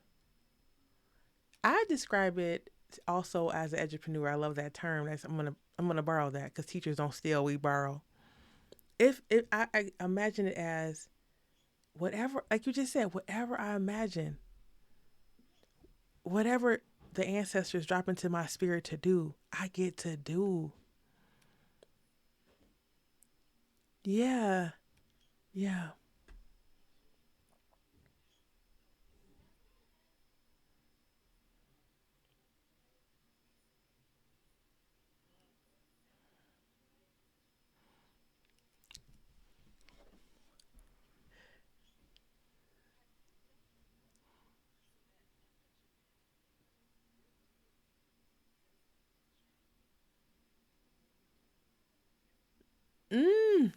I describe it also as an entrepreneur. I love that term. I'm gonna borrow that because teachers don't steal, we borrow. If I imagine it as whatever, like you just said, whatever I imagine, whatever the ancestors drop into my spirit to do, I get to do. Yeah, yeah. Mm,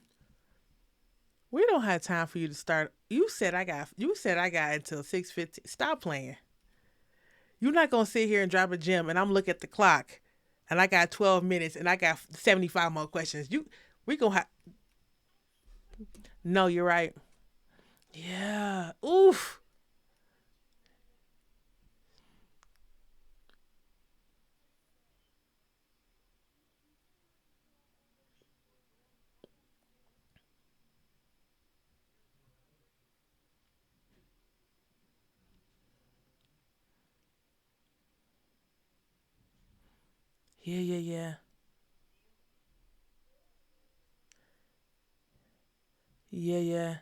we don't have time for you to start. You said I got. You said I got until 6:15. Stop playing. You're not gonna sit here and drop a gem, and I'm looking at the clock, and I got 12 minutes, and I got 75 more questions. We gonna have. No, you're right. Yeah. Oof. Yeah, yeah, yeah, yeah, yeah.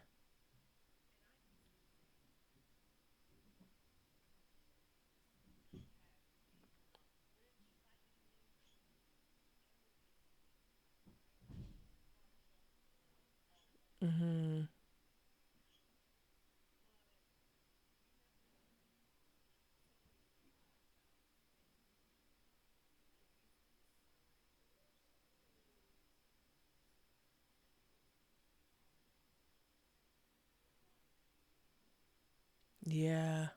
Mhm. Yeah.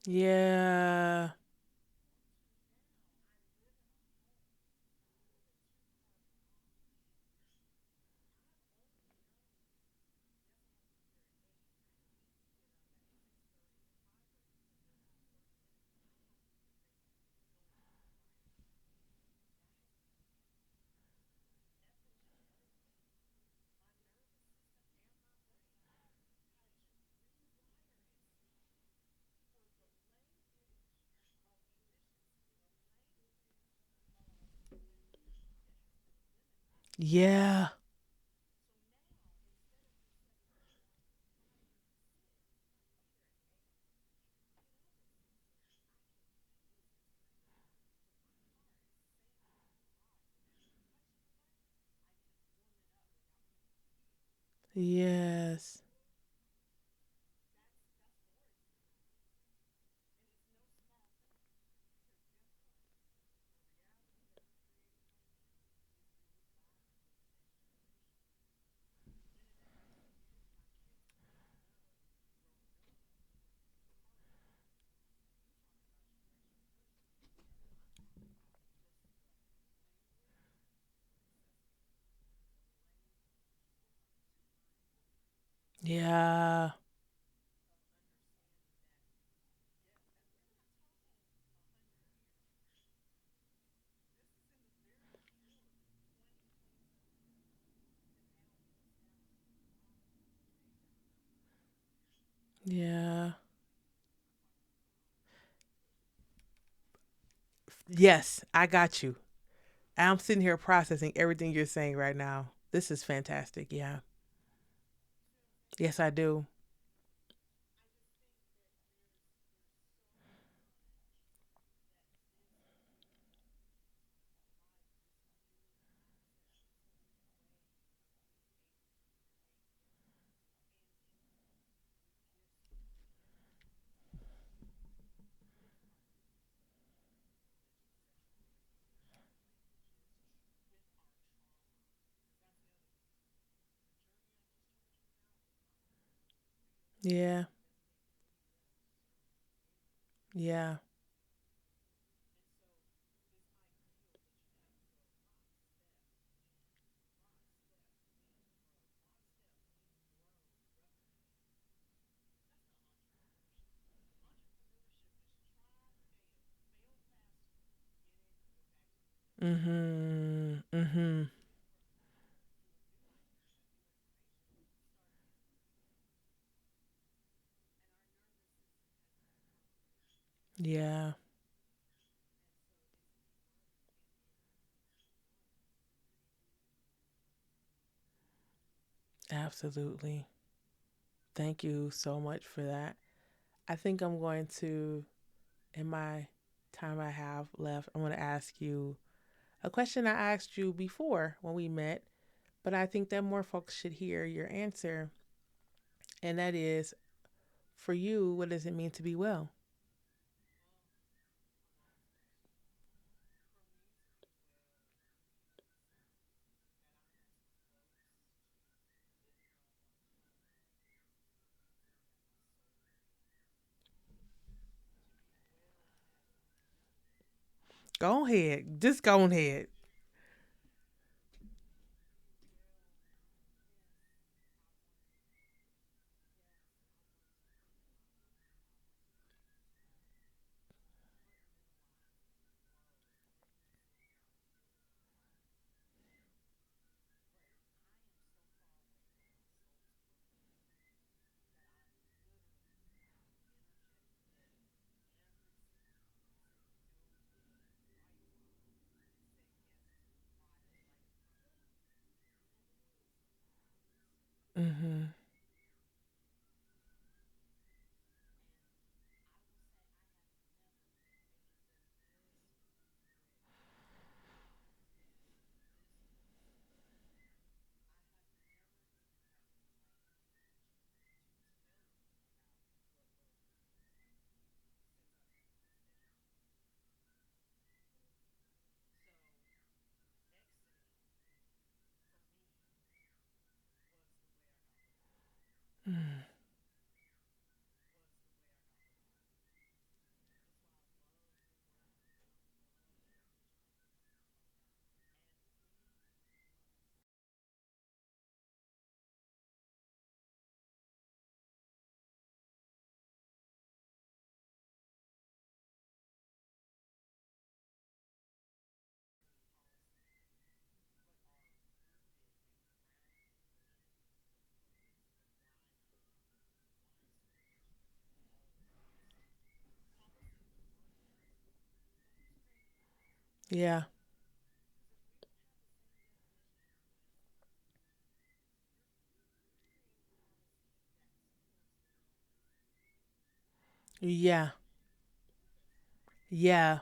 Yeah. Yeah. Yes. Yeah. Yeah. Yes, I got you. I'm sitting here processing everything you're saying right now. This is fantastic. Yeah. Yes, I do. Yeah. Yeah. Mhm. Mhm. Yeah. Absolutely. Thank you so much for that. I think I'm going to, in my time I have left, I'm going to ask you a question I asked you before when we met, but I think that more folks should hear your answer. And that is, for you, what does it mean to be well? Go ahead. Just go ahead. Mm-hmm. Yeah. Yeah. Yeah.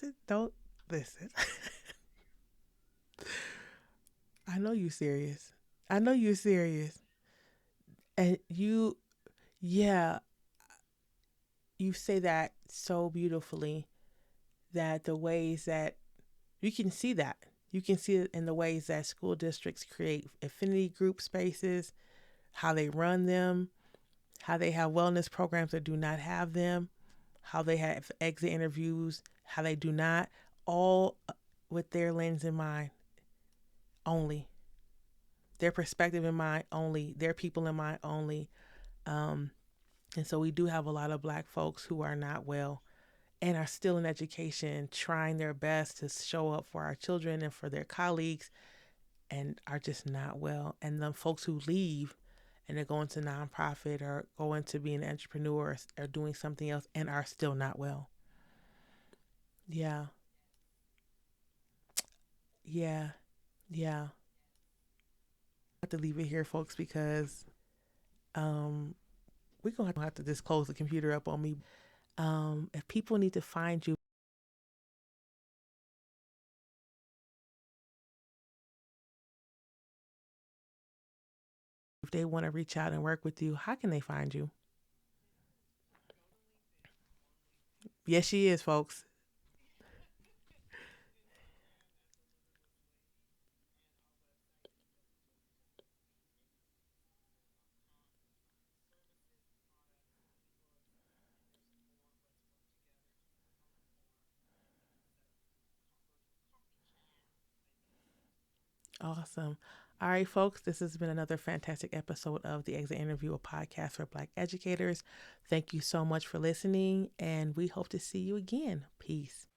listen. Don't listen. I know you serious. I know you're serious. And yeah, you say that so beautifully that the ways that you can see that. You can see it in the ways that school districts create affinity group spaces, how they run them, how they have wellness programs that do not have them, how they have exit interviews, how they do not, all with their lens in mind only, their perspective in mind only, their people in mind only. Um, and so we do have a lot of Black folks who are not well and are still in education, trying their best to show up for our children and for their colleagues, and are just not well. And the folks who leave and they go into nonprofit or go into being an entrepreneur or doing something else and are still not well. Yeah, yeah, yeah. I have to leave it here, folks, because um, we're gonna have to just close the computer up on me. If people need to find you, if they want to reach out and work with you, how can they find you? Yes, she is, folks. Awesome. All right, folks, this has been another fantastic episode of the Exit Interview, a podcast for Black educators. Thank you so much for listening, and we hope to see you again. Peace.